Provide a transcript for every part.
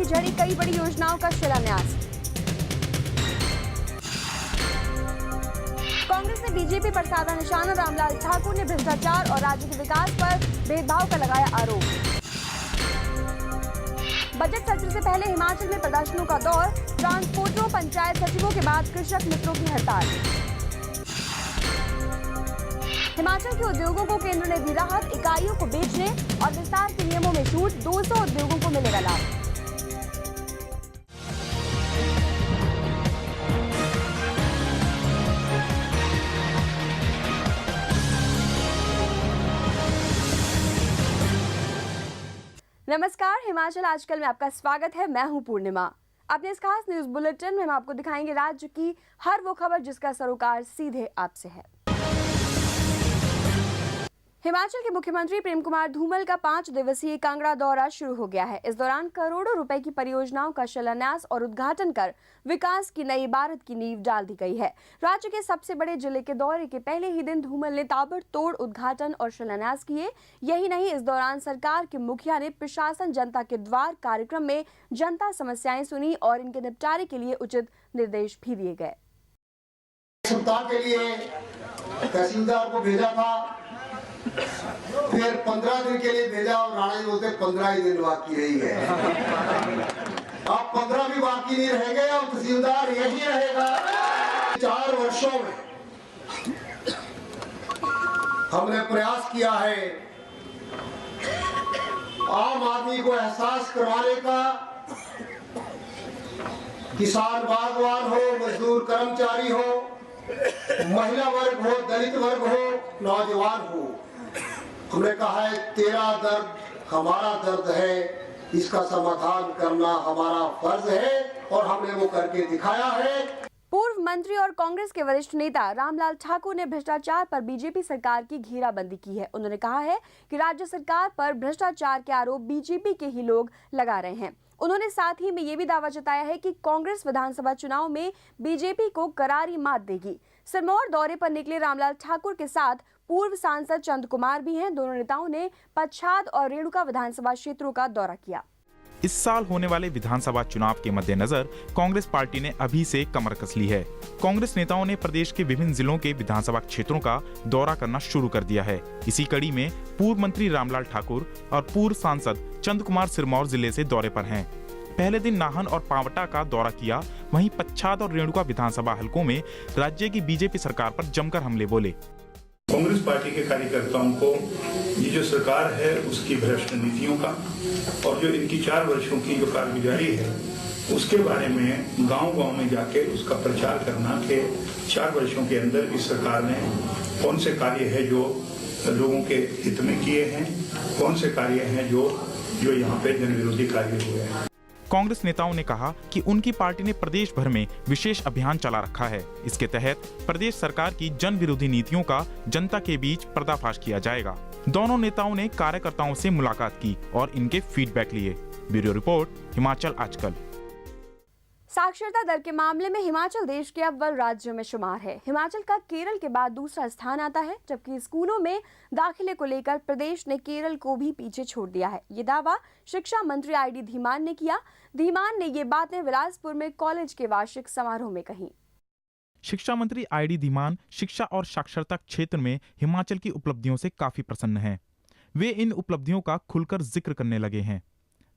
झड़ी कई बड़ी योजनाओं का शिलान्यास। कांग्रेस ने बीजेपी पर साधा निशाना, रामलाल ठाकुर ने भ्रष्टाचार और राज्य के विकास पर भेदभाव का लगाया आरोप। बजट सत्र से पहले हिमाचल में प्रदर्शनों का दौर, ट्रांसपोर्टरों, पंचायत सचिवों के बाद कृषक मित्रों की हड़ताल। हिमाचल के उद्योगों को केंद्र ने दी राहत, इकाइयों को बेचने और विस्तार के नियमों में छूट, 200 उद्योगों को मिलेगा लाभ। नमस्कार, हिमाचल आजकल में आपका स्वागत है। मैं हूं पूर्णिमा। अपने इस खास न्यूज बुलेटिन में हम आपको दिखाएंगे राज्य की हर वो खबर जिसका सरोकार सीधे आपसे है। हिमाचल के मुख्यमंत्री प्रेम कुमार धूमल का 5 दिवसीय कांगड़ा दौरा शुरू हो गया है। इस दौरान करोड़ों रुपए की परियोजनाओं का शिलान्यास और उद्घाटन कर विकास की नई इबारत की नींव डाल दी गई है। राज्य के सबसे बड़े जिले के दौरे के पहले ही दिन धूमल ने ताबड़तोड़ उद्घाटन और शिलान्यास किए। यही नहीं, इस दौरान सरकार के मुखिया ने प्रशासन जनता के द्वार कार्यक्रम में जनता समस्याएं सुनी और इनके निपटारे के लिए उचित निर्देश भी दिए गए। सप्ताह के लिए तहसीलदार को भेजा था, फिर 15 दिन के लिए भेजा और राणा जी बोलते 15 ही दिन बाकी रही है। अब 15 भी बाकी नहीं रहेंगे और तहसीलदार यही रहेगा। 4 वर्षों में हमने प्रयास किया है आम आदमी को एहसास करवाने का, किसान बागवान हो, मजदूर कर्मचारी हो, महिला वर्ग हो, दलित वर्ग हो, नौजवान हो। हमने कहा है तेरा दर्द हमारा दर्द है, इसका समाधान करना हमारा फर्ज है और हमने वो करके दिखाया है। पूर्व मंत्री और कांग्रेस के वरिष्ठ नेता रामलाल ठाकुर ने भ्रष्टाचार पर बीजेपी सरकार की घेराबंदी की है। उन्होंने कहा है कि राज्य सरकार पर भ्रष्टाचार के आरोप बीजेपी के ही लोग लगा रहे हैं। उन्होंने साथ ही में ये भी दावा जताया है कि कांग्रेस विधानसभा चुनाव में बीजेपी को करारी मात देगी। सिरमौर दौरे पर निकले रामलाल ठाकुर के साथ पूर्व सांसद चंद कुमार भी हैं। दोनों नेताओं ने पच्छाद और रेणुका विधानसभा क्षेत्रों का दौरा किया। इस साल होने वाले विधानसभा चुनाव के मद्देनजर कांग्रेस पार्टी ने अभी से कमर कस ली है। कांग्रेस नेताओं ने प्रदेश के विभिन्न जिलों के विधानसभा क्षेत्रों का दौरा करना शुरू कर दिया है। इसी कड़ी में पूर्व मंत्री रामलाल ठाकुर और पूर्व सांसद चंद कुमार सिरमौर जिले से दौरे पर हैं। पहले दिन नाहन और पावटा का दौरा किया, वहीं पच्छाद और रेणुका विधानसभा हलकों में राज्य की बीजेपी सरकार पर जमकर हमले बोले। कांग्रेस पार्टी के कार्यकर्ताओं को ये जो सरकार है उसकी भ्रष्ट नीतियों का और जो इनकी 4 वर्षों की जो कारगुजारी है उसके बारे में गांव-गांव में जाके उसका प्रचार करना कि 4 वर्षों के अंदर इस सरकार ने कौन से कार्य है जो लोगों के हित में किए हैं, कौन से कार्य हैं जो यहाँ पे जन विरोधी कार्य हुए हैं। कांग्रेस नेताओं ने कहा कि उनकी पार्टी ने प्रदेश भर में विशेष अभियान चला रखा है। इसके तहत प्रदेश सरकार की जन विरोधी नीतियों का जनता के बीच पर्दाफाश किया जाएगा। दोनों नेताओं ने कार्यकर्ताओं से मुलाकात की और इनके फीडबैक लिए। ब्यूरो रिपोर्ट, हिमाचल आजकल। साक्षरता दर के मामले में हिमाचल देश के अव्वल राज्यों में शुमार है। हिमाचल का केरल के बाद दूसरा स्थान आता है, जबकि स्कूलों में दाखिले को लेकर प्रदेश ने केरल को भी पीछे छोड़ दिया है। ये दावा शिक्षा मंत्री आईडी धीमान ने किया। धीमान ने ये बातें बिलासपुर में कॉलेज के वार्षिक समारोह में कही। शिक्षा मंत्री आईडी धीमान शिक्षा और साक्षरता क्षेत्र में हिमाचल की उपलब्धियों से काफी प्रसन्न हैं। वे इन उपलब्धियों का खुलकर जिक्र करने लगे हैं।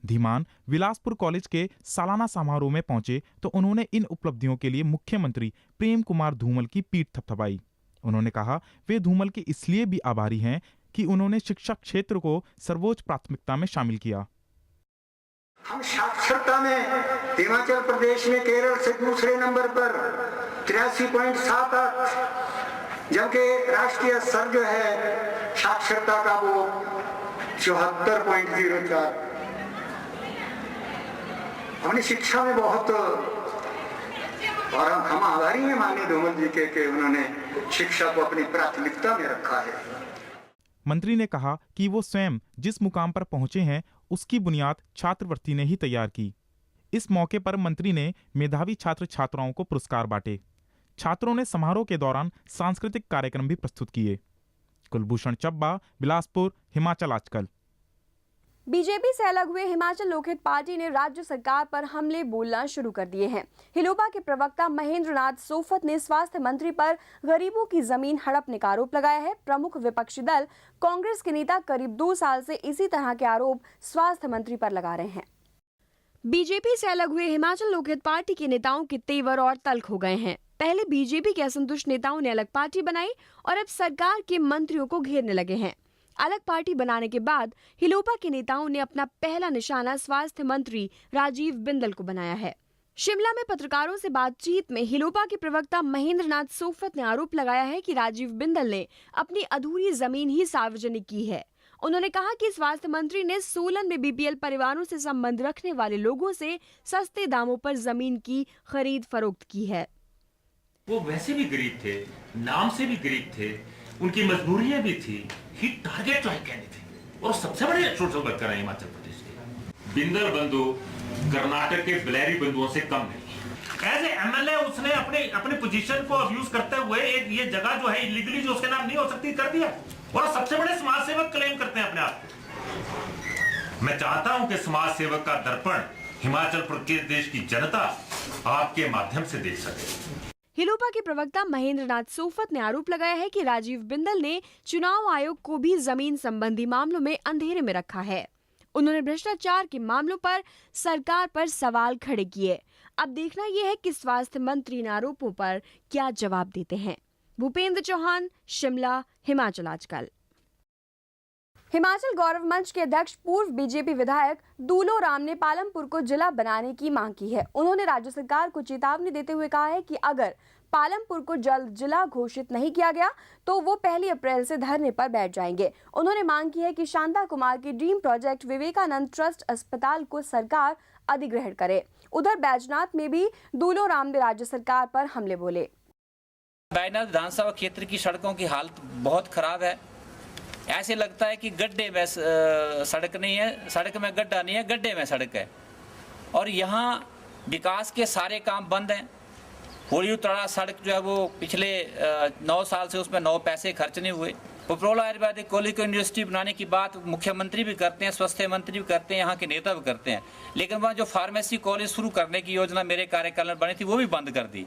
धीमान बिलासपुर कॉलेज के सालाना समारोह में पहुंचे तो उन्होंने इन उपलब्धियों के लिए मुख्यमंत्री प्रेम कुमार धूमल की पीठ थपथपाई। उन्होंने कहा वे धूमल के इसलिए भी आभारी हैं कि उन्होंने शिक्षा क्षेत्र को सर्वोच्च प्राथमिकता में शामिल किया। हम साक्षरता में हिमाचल प्रदेश में केरल से दूसरे नंबर पर 83.78, जबकि राष्ट्रीय स्तर जो है साक्षरता का वो 74.04। हमने शिक्षा में बहुत और हम आभारी हैं माननीय धूमल जी के उन्होंने शिक्षा को अपनी प्राथमिकता में रखा है। मंत्री ने कहा कि वो स्वयं जिस मुकाम पर पहुंचे हैं उसकी बुनियाद छात्रवृत्ति ने ही तैयार की। इस मौके पर मंत्री ने मेधावी छात्र छात्राओं को पुरस्कार बांटे। छात्रों ने समारोह के दौरान सांस्कृतिक कार्यक्रम भी प्रस्तुत किए। कुलभूषण चब्बा, बिलासपुर, हिमाचल आजकल। बीजेपी से अलग हुए हिमाचल लोकहित पार्टी ने राज्य सरकार पर हमले बोलना शुरू कर दिए हैं। हिलोपा के प्रवक्ता महेंद्र नाथ सोफत ने स्वास्थ्य मंत्री पर गरीबों की जमीन हड़पने का आरोप लगाया है। प्रमुख विपक्षी दल कांग्रेस के नेता करीब 2 साल से इसी तरह के आरोप स्वास्थ्य मंत्री पर लगा रहे हैं। बीजेपी से अलग हुए हिमाचल लोकहित पार्टी के नेताओं के तेवर और तल्ख हो गए हैं। पहले बीजेपी के असंतुष्ट नेताओं ने अलग पार्टी बनाई और अब सरकार के मंत्रियों को घेरने लगे हैं। अलग पार्टी बनाने के बाद हिलोपा के नेताओं ने अपना पहला निशाना स्वास्थ्य मंत्री राजीव बिंदल को बनाया है। शिमला में पत्रकारों से बातचीत में हिलोपा के प्रवक्ता महेंद्र नाथ सोफत ने आरोप लगाया है कि राजीव बिंदल ने अपनी अधूरी जमीन ही सार्वजनिक की है। उन्होंने कहा कि स्वास्थ्य मंत्री ने सोलन में बीपीएल परिवारों से संबंध रखने वाले लोगों से सस्ते दामों पर जमीन की खरीद फरोख्त की है। वो वैसे भी गरीब थे, नाम से भी गरीब थे, उनकी मजबूरियां भी थी। ही टारगेट लाइक कैंडिडेट और सबसे बड़े सोशल वर्कर हैं हिमाचल प्रदेश के। बिंदल बंधु कर्नाटक के बिलहरी बंधुओं से कम नहीं। एज ए एमएलए उसने अपने पोजीशन को अब्यूज करते हुए एक ये जगह जो है इलीगली जो उसके नाम नहीं हो सकती कर दिया और सबसे बड़े समाज सेवक क्लेम करते हैं अपने आप को। मैं चाहता हूं कि समाज सेवक का दर्पण हिमाचल प्रदेश की जनता आपके माध्यम से देख सके। हिलोपा के प्रवक्ता महेंद्र नाथ सोफत ने आरोप लगाया है कि राजीव बिंदल ने चुनाव आयोग को भी जमीन संबंधी मामलों में अंधेरे में रखा है। उन्होंने भ्रष्टाचार के मामलों पर सरकार पर सवाल खड़े किए। अब देखना यह है कि स्वास्थ्य मंत्री इन आरोपों पर क्या जवाब देते हैं। भूपेंद्र चौहान, शिमला, हिमाचल आजकल। हिमाचल गौरव मंच के अध्यक्ष पूर्व बीजेपी विधायक दूलो राम ने पालमपुर को जिला बनाने की मांग की है। उन्होंने राज्य सरकार को चेतावनी देते हुए कहा है कि अगर पालमपुर को जल्द जिला घोषित नहीं किया गया तो वो 1 अप्रैल से धरने पर बैठ जाएंगे। उन्होंने मांग की है कि शांता कुमार की ड्रीम प्रोजेक्ट विवेकानंद ट्रस्ट अस्पताल को सरकार अधिग्रहण करे। उधर बैजनाथ में भी दूलो राम ने राज्य सरकार पर हमले बोले। बैजनाथ विधानसभा क्षेत्र की सड़कों की हालत बहुत खराब है। ऐसे लगता है कि गड्ढे में सड़क नहीं है, सड़क में गड्ढा नहीं है, गड्ढे में सड़क है। और यहाँ विकास के सारे काम बंद हैं। होली उतरा सड़क जो है वो पिछले 9 साल से उसमें 9 पैसे खर्च नहीं हुए। पपरोला आयुर्वेदिक कॉलेज को यूनिवर्सिटी बनाने की बात मुख्यमंत्री भी करते हैं, स्वास्थ्य मंत्री भी करते हैं, यहाँ के नेता भी करते हैं, लेकिन वहाँ जो फार्मेसी कॉलेज शुरू करने की योजना मेरे कार्यकाल में बनी थी वो भी बंद कर दी।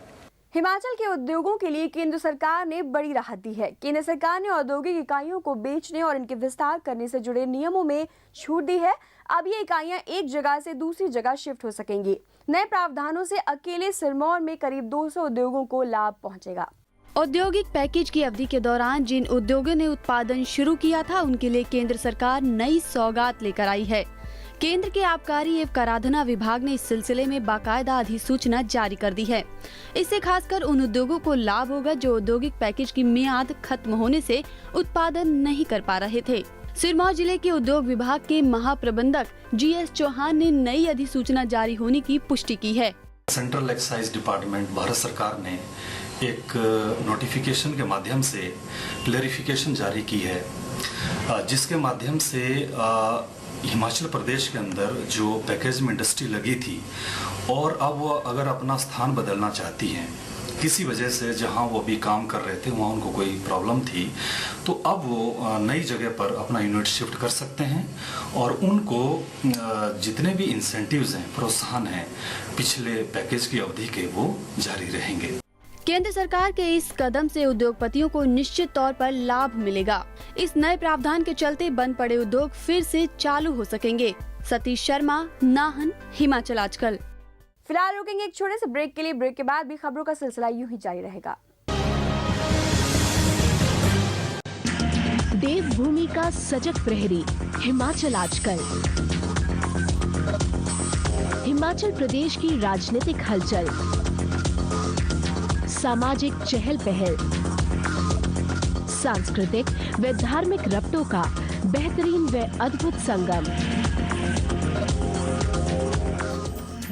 हिमाचल के उद्योगों के लिए केंद्र सरकार ने बड़ी राहत दी है। केंद्र सरकार ने औद्योगिक इकाइयों को बेचने और इनके विस्तार करने से जुड़े नियमों में छूट दी है। अब ये इकाइयां एक जगह से दूसरी जगह शिफ्ट हो सकेंगी। नए प्रावधानों से अकेले सिरमौर में करीब 200 उद्योगों को लाभ पहुंचेगा। औद्योगिक पैकेज की अवधि के दौरान जिन उद्योगों ने उत्पादन शुरू किया था उनके लिए केंद्र सरकार नई सौगात लेकर आई है। केंद्र के आबकारी एवं कराधान विभाग ने इस सिलसिले में बाकायदा अधिसूचना जारी कर दी है। इससे खासकर उन उद्योगों को लाभ होगा जो औद्योगिक पैकेज की मियाद खत्म होने से उत्पादन नहीं कर पा रहे थे। सिरमौर जिले के उद्योग विभाग के महाप्रबंधक GS चौहान ने नई अधिसूचना जारी होने की पुष्टि की है। सेंट्रल एक्साइज डिपार्टमेंट भारत सरकार ने एक नोटिफिकेशन के माध्यम से क्लैरिफिकेशन जारी की है, जिसके माध्यम से हिमाचल प्रदेश के अंदर जो पैकेजिंग इंडस्ट्री लगी थी और अब वो अगर अपना स्थान बदलना चाहती हैं किसी वजह से, जहां वो अभी काम कर रहे थे वहां उनको कोई प्रॉब्लम थी, तो अब वो नई जगह पर अपना यूनिट शिफ्ट कर सकते हैं और उनको जितने भी इंसेंटिव्स हैं, प्रोत्साहन हैं पिछले पैकेज की अवधि के, वो जारी रहेंगे। केंद्र सरकार के इस कदम से उद्योगपतियों को निश्चित तौर पर लाभ मिलेगा। इस नए प्रावधान के चलते बंद पड़े उद्योग फिर से चालू हो सकेंगे। सतीश शर्मा, नाहन, हिमाचल आजकल। फिलहाल रुकेंगे एक छोटे से ब्रेक के लिए। ब्रेक के बाद भी खबरों का सिलसिला यूं ही जारी रहेगा। देवभूमि का सजग प्रहरी, हिमाचल आजकल। हिमाचल प्रदेश की राजनीतिक हलचल, सामाजिक चहल पहल, सांस्कृतिक व धार्मिक रबतों का बेहतरीन व अद्भुत संगम।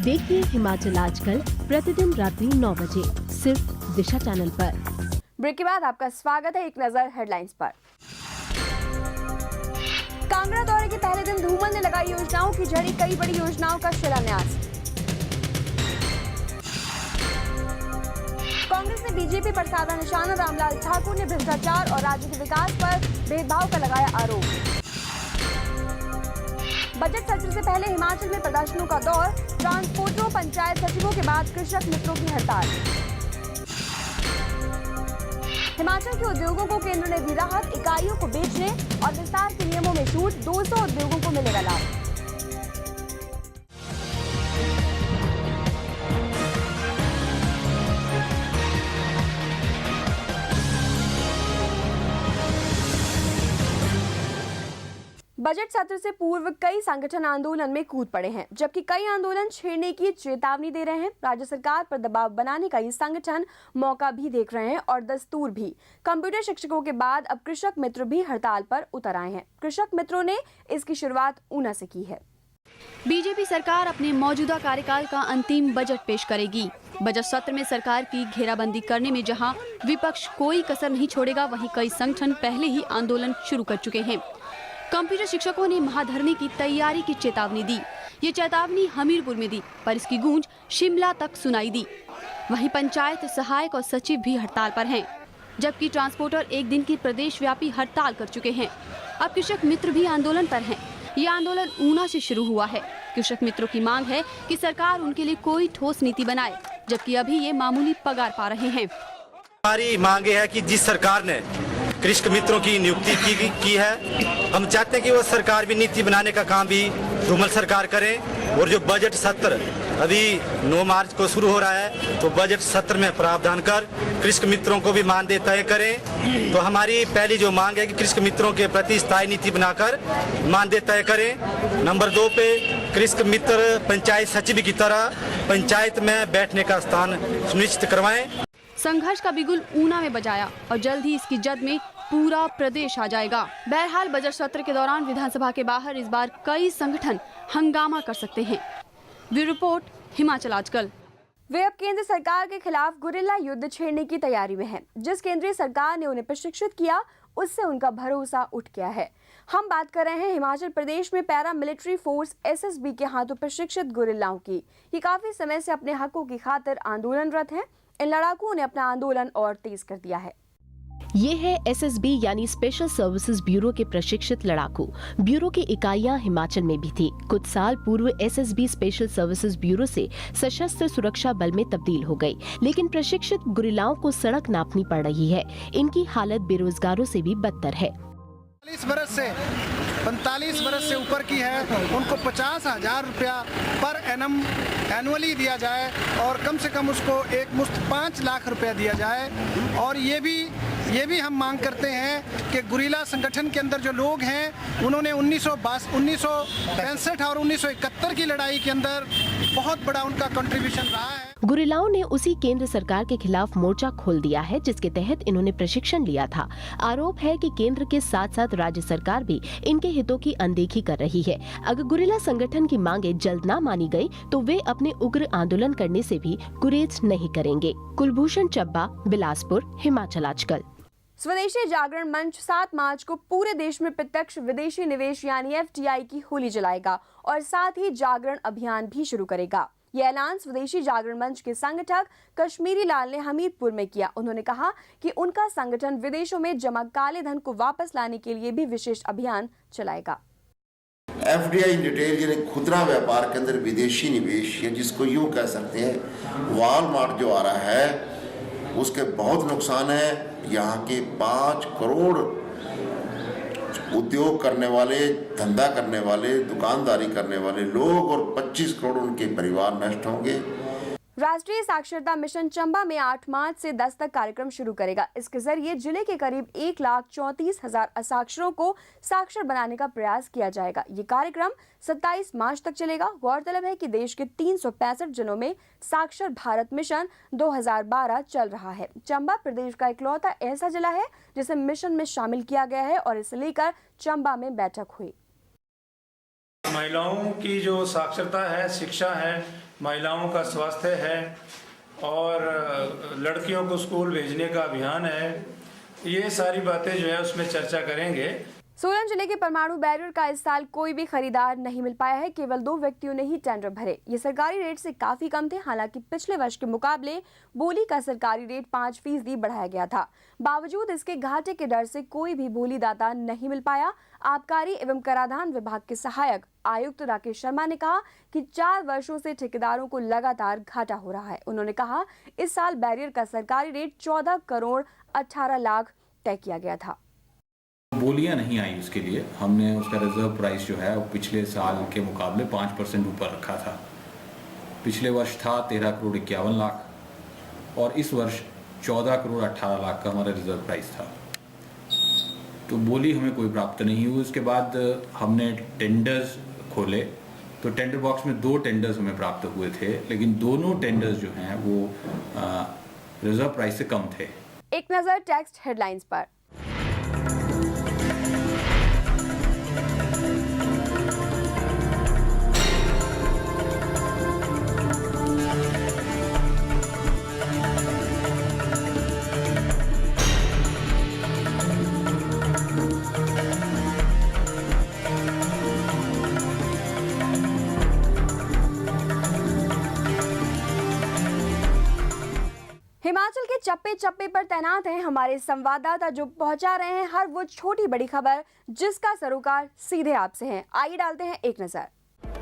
देखिए हिमाचल आजकल प्रतिदिन रात्रि 9 बजे सिर्फ दिशा चैनल पर। ब्रेक के बाद आपका स्वागत है। एक नजर हेडलाइंस पर। कांगड़ा दौरे के पहले दिन धूमल ने लगाई योजनाओं की झड़ी, कई बड़ी योजनाओं का शिलान्यास। कांग्रेस ने बीजेपी पर साधा निशाना, रामलाल ठाकुर ने भ्रष्टाचार और राज्य के विकास पर भेदभाव का लगाया आरोप। बजट सत्र से पहले हिमाचल में प्रदर्शनों का दौर, ट्रांसपोर्टरों, पंचायत सचिवों के बाद कृषक मित्रों की हड़ताल। हिमाचल के उद्योगों को केंद्र ने दी राहत, इकाइयों को बेचने और विस्तार के नियमों में छूट, 200 उद्योगों को मिलेगा लाभ। बजट सत्र से पूर्व कई संगठन आंदोलन में कूद पड़े हैं, जबकि कई आंदोलन छेड़ने की चेतावनी दे रहे हैं। राज्य सरकार पर दबाव बनाने का ये संगठन मौका भी देख रहे हैं और दस्तूर भी। कंप्यूटर शिक्षकों के बाद अब कृषक मित्र भी हड़ताल पर उतर आए हैं। कृषक मित्रों ने इसकी शुरुआत ऊना से की है। बीजेपी सरकार अपने मौजूदा कार्यकाल का अंतिम बजट पेश करेगी। बजट सत्र में सरकार की घेराबंदी करने में जहां विपक्ष कोई कसर नहीं छोड़ेगा, वहीं कई संगठन पहले ही आंदोलन शुरू कर चुके हैं। कंप्यूटर शिक्षकों ने महाधरने की तैयारी की चेतावनी दी। ये चेतावनी हमीरपुर में दी, पर इसकी गूंज शिमला तक सुनाई दी। वहीं पंचायत सहायक और सचिव भी हड़ताल पर हैं, जबकि ट्रांसपोर्टर एक दिन की प्रदेश व्यापी हड़ताल कर चुके हैं। अब कृषक मित्र भी आंदोलन पर हैं। ये आंदोलन ऊना से शुरू हुआ है। कृषक मित्रों की मांग है कि सरकार उनके लिए कोई ठोस नीति बनाए, जबकि अभी ये मामूली पगार पा रहे हैं। हमारी मांग है कि जिस सरकार ने कृषक मित्रों की नियुक्ति की है, हम चाहते हैं कि वो सरकार भी नीति बनाने का काम भी धूमल सरकार करे। और जो बजट सत्र अभी 9 मार्च को शुरू हो रहा है, तो बजट सत्र में प्रावधान कर कृषक मित्रों को भी मानदेय तय करें। तो हमारी पहली जो मांग है कि कृषक मित्रों के प्रति स्थायी नीति बनाकर मानदेय तय करें। नंबर 2 पे कृषक मित्र पंचायत सचिव की तरह पंचायत में बैठने का स्थान सुनिश्चित करवाएं। संघर्ष का बिगुल ऊना में बजाया और जल्द ही इसकी जद में पूरा प्रदेश आ जाएगा। बहरहाल बजट सत्र के दौरान विधानसभा के बाहर इस बार कई संगठन हंगामा कर सकते हैं। ब्यूरो रिपोर्ट, हिमाचल आजकल। वे अब केंद्र सरकार के खिलाफ गुरिल्ला युद्ध छेड़ने की तैयारी में हैं। जिस केंद्रीय सरकार ने उन्हें प्रशिक्षित किया, उससे उनका भरोसा उठ गया है। हम बात कर रहे हैं हिमाचल प्रदेश में पैरा मिलिट्री फोर्स एसएसबी के हाथों प्रशिक्षित गुरिल्लाओं की। ये काफी समय से अपने हकों की खातिर आंदोलनरत हैं। इन लड़ाकुओं ने अपना आंदोलन और तेज कर दिया है। ये है एसएसबी यानी स्पेशल सर्विसेज ब्यूरो के प्रशिक्षित लड़ाकू। ब्यूरो की इकाइयां हिमाचल में भी थी। कुछ साल पूर्व एसएसबी स्पेशल सर्विसेज ब्यूरो से सशस्त्र सुरक्षा बल में तब्दील हो गई, लेकिन प्रशिक्षित गुरिल्लाओं को सड़क नापनी पड़ रही है। इनकी हालत बेरोजगारों से भी बदतर है। 45 बरस से ऊपर की है, उनको 50,000 रुपया पर एनम एनुअली दिया जाए और कम से कम उसको एक मुश्त 5 लाख रुपया दिया जाए। और ये भी हम मांग करते हैं कि गुरिल्ला संगठन के अंदर जो लोग हैं, उन्होंने 1965 और 1971 की लड़ाई के अंदर बहुत बड़ा उनका कंट्रीब्यूशन रहा है। गुरिल्लाओं ने उसी केंद्र सरकार के खिलाफ मोर्चा खोल दिया है, जिसके तहत इन्होंने प्रशिक्षण लिया था। आरोप है कि केंद्र के साथ साथ राज्य सरकार भी इनके हितों की अनदेखी कर रही है। अगर गुरिल्ला संगठन की मांगे जल्द न मानी गई, तो वे अपने उग्र आंदोलन करने से भी गुरेज नहीं करेंगे। कुलभूषण चब्बा, बिलासपुर, हिमाचल आजकल। स्वदेशी जागरण मंच 7 मार्च को पूरे देश में प्रत्यक्ष विदेशी निवेश यानी FDI की होली जलाएगा और साथ ही जागरण अभियान भी शुरू करेगा। यह ऐलान स्वदेशी जागरण मंच के संगठक कश्मीरी लाल ने हमीरपुर में किया। उन्होंने कहा कि उनका संगठन विदेशों में जमा काले धन को वापस लाने के लिए भी विशेष अभियान चलाएगा। FDI रिटेल यानी खुदरा व्यापार के अंदर विदेशी निवेश, या जिसको यूं कह सकते हैं वॉलमार्ट जो आ रहा है, उसके बहुत नुकसान है। यहाँ के 5 करोड़ उद्योग करने वाले, धंधा करने वाले, दुकानदारी करने वाले लोग और 25 करोड़ उनके परिवार नष्ट होंगे। राष्ट्रीय साक्षरता मिशन चंबा में 8 मार्च से 10 तक कार्यक्रम शुरू करेगा। इसके जरिए जिले के करीब 1,34,000 असाक्षरों को साक्षर बनाने का प्रयास किया जाएगा। ये कार्यक्रम 27 मार्च तक चलेगा। गौरतलब है कि देश के 365 जिलों में साक्षर भारत मिशन 2012 चल रहा है। चंबा प्रदेश का इकलौता ऐसा जिला है जिसे मिशन में शामिल किया गया है और इसे लेकर चंबा में बैठक हुई। महिलाओं की जो साक्षरता है, शिक्षा है, महिलाओं का स्वास्थ्य है और लड़कियों को स्कूल भेजने का अभियान है, ये सारी बातें जो है उसमें चर्चा करेंगे। सोलन जिले के परमाणु बैरियर का इस साल कोई भी खरीदार नहीं मिल पाया है। केवल 2 व्यक्तियों ने ही टेंडर भरे। ये सरकारी रेट से काफी कम थे। हालांकि पिछले वर्ष के मुकाबले बोली का सरकारी रेट 5% बढ़ाया गया था। बावजूद इसके घाटे के डर से कोई भी बोलीदाता नहीं मिल पाया। आबकारी एवं कराधान विभाग के सहायक आयुक्त राकेश शर्मा ने कहा कि 4 वर्षों से ठेकेदारों को लगातार घाटा हो रहा है। उन्होंने कहा इस साल बैरियर का सरकारी रेट 14 करोड़ 18 लाख तय किया गया था। बोलियां नहीं आई उसके लिए, हमने उसका रिजर्व प्राइस जो है वो पिछले साल के मुकाबले 5% ऊपर रखा था। पिछले वर्ष था 13 करोड़ 51 लाख और इस वर्ष 14 करोड़ 18 लाख का हमारा रिजर्व प्राइस था। तो बोली हमें कोई प्राप्त नहीं हुई। उसके बाद हमने टेंडर्स खोले तो टेंडर बॉक्स में 2 टेंडर्स हमें प्राप्त हुए थे, लेकिन दोनों टेंडर्स जो हैं वो रिजर्व प्राइस से कम थे। एक नजर टेक्स्ट हेडलाइंस पर। हिमाचल के चप्पे चप्पे पर तैनात हैं हमारे संवाददाता जो पहुंचा रहे हैं हर वो छोटी बड़ी खबर जिसका सरोकार सीधे आपसे है। आइए डालते हैं एक नजर।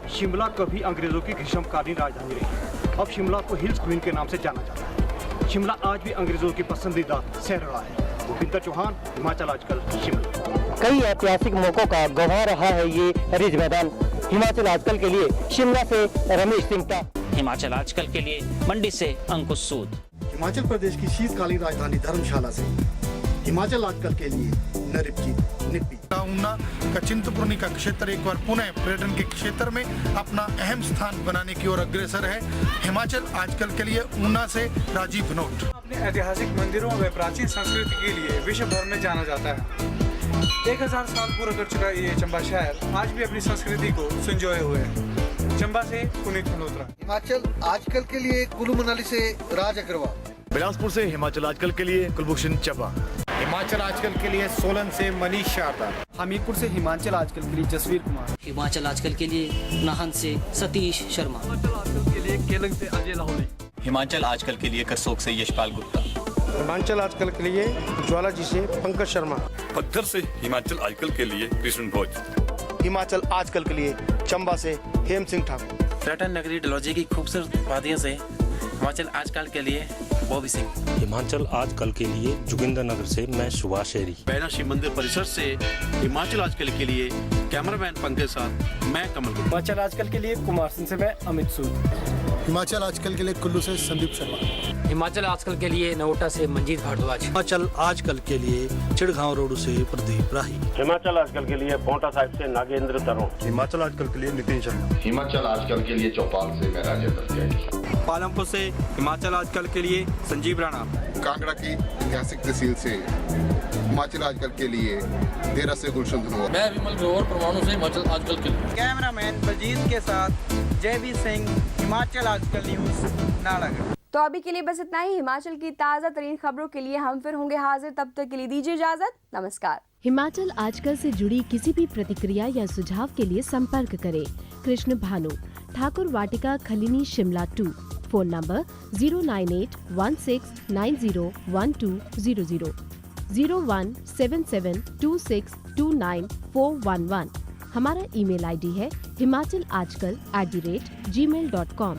शिमला कभी अंग्रेजों की ग्रीष्मकालीन राजधानी रही, अब शिमला को हिल्स क्वीन के नाम से जाना जाता है। शिमला आज भी अंग्रेजों की पसंदीदा शहर है। भूपिंदर चौहान, हिमाचल आजकल शिमला। कई ऐतिहासिक मौकों का गवाह रहा है ये रिज मैदान। हिमाचल आजकल के लिए शिमला से रमेश सिंह का। हिमाचल आजकल के लिए मंडी से अंकुश सूद। हिमाचल प्रदेश की शीतकालीन राजधानी धर्मशाला से हिमाचल आजकल के लिए नरिपजीत निप्पी। ऊना का चिंतपूर्णी का क्षेत्र एक बार पुनः पर्यटन के क्षेत्र में अपना अहम स्थान बनाने की ओर अग्रसर है। हिमाचल आजकल के लिए ऊना से राजीव भनोट। अपने ऐतिहासिक मंदिरों व प्राचीन संस्कृति के लिए विश्व भर में जाना जाता है। 1000 साल पूरा कर चुका ये चंबा शहर आज भी अपनी संस्कृति को संजोए हुए है। चंबा से पुनीत मल्होत्रा। हिमाचल आजकल के लिए कुल्लू मनाली से राज अग्रवाल। बिलासपुर से हिमाचल आजकल के लिए कुलभूषण चब्बा। हिमाचल आजकल के लिए सोलन से मनीष शारदा। हमीरपुर से हिमाचल आजकल के लिए जसवीर कुमार। हिमाचल आजकल के लिए नाहन से सतीश शर्मा। हिमाचल आजकल के लिए केलंग से अजय लाहौली। हिमाचल आजकल के लिए करसोग से यशपाल गुप्ता। हिमाचल आजकल के लिए ज्वाला जी से पंकज शर्मा। पद्धर से हिमाचल आजकल के लिए कृष्ण भोज। हिमाचल आजकल के लिए चंबा से हेम सिंह ठाकुर। पर्यटन नगरी डलहौजी की खूबसूरत वादियों से हिमाचल आजकल के लिए बॉबी सिंह। हिमाचल आजकल के लिए जोगिंदर नगर से मैं सुभाष शेरी। बैना शिव मंदिर परिसर से हिमाचल आजकल के लिए कैमरामैन पंकज साथ मैं कमल। हिमाचल आजकल के लिए कुमार सिंह से मैं अमित सूद। हिमाचल आजकल के लिए कुल्लू से संदीप शर्मा। हिमाचल आजकल के लिए नोटा से मंजीत भारद्वाज। हिमाचल आजकल के लिए चिड़गांव रोड से प्रदीप राही। हिमाचल आजकल के लिए पोंटा साहिब से नागेंद्र तरों। हिमाचल आजकल के लिए नितिन शर्मा। हिमाचल आजकल के लिए चौपाल से मैं राजेंद्र जैन। पालमपुर से हिमाचल आजकल के लिए संजीव राणा। कांगड़ा की ऐतिहासिक तहसील से हिमाचल आजकल के लिए देरा से गुलशन धनोआ। मैं विमल ग्रोवर परमाणु से हिमाचल आजकल के लिए। कैमरामैन बलजीत के साथ जयवीर सिंह, हिमाचल आजकल न्यूज नालागढ़। तो अभी के लिए बस इतना ही। हिमाचल की ताज़ा तरीन खबरों के लिए हम फिर होंगे हाजिर, तब तक के लिए दीजिए इजाजत। नमस्कार। हिमाचल आजकल से जुड़ी किसी भी प्रतिक्रिया या सुझाव के लिए संपर्क करें कृष्ण भानु, ठाकुर वाटिका, खलीनी, शिमला 2। Phone number 09816901200, 017726294111। हमारा ईमेल आईडी है himachalaajkal@gmail.com।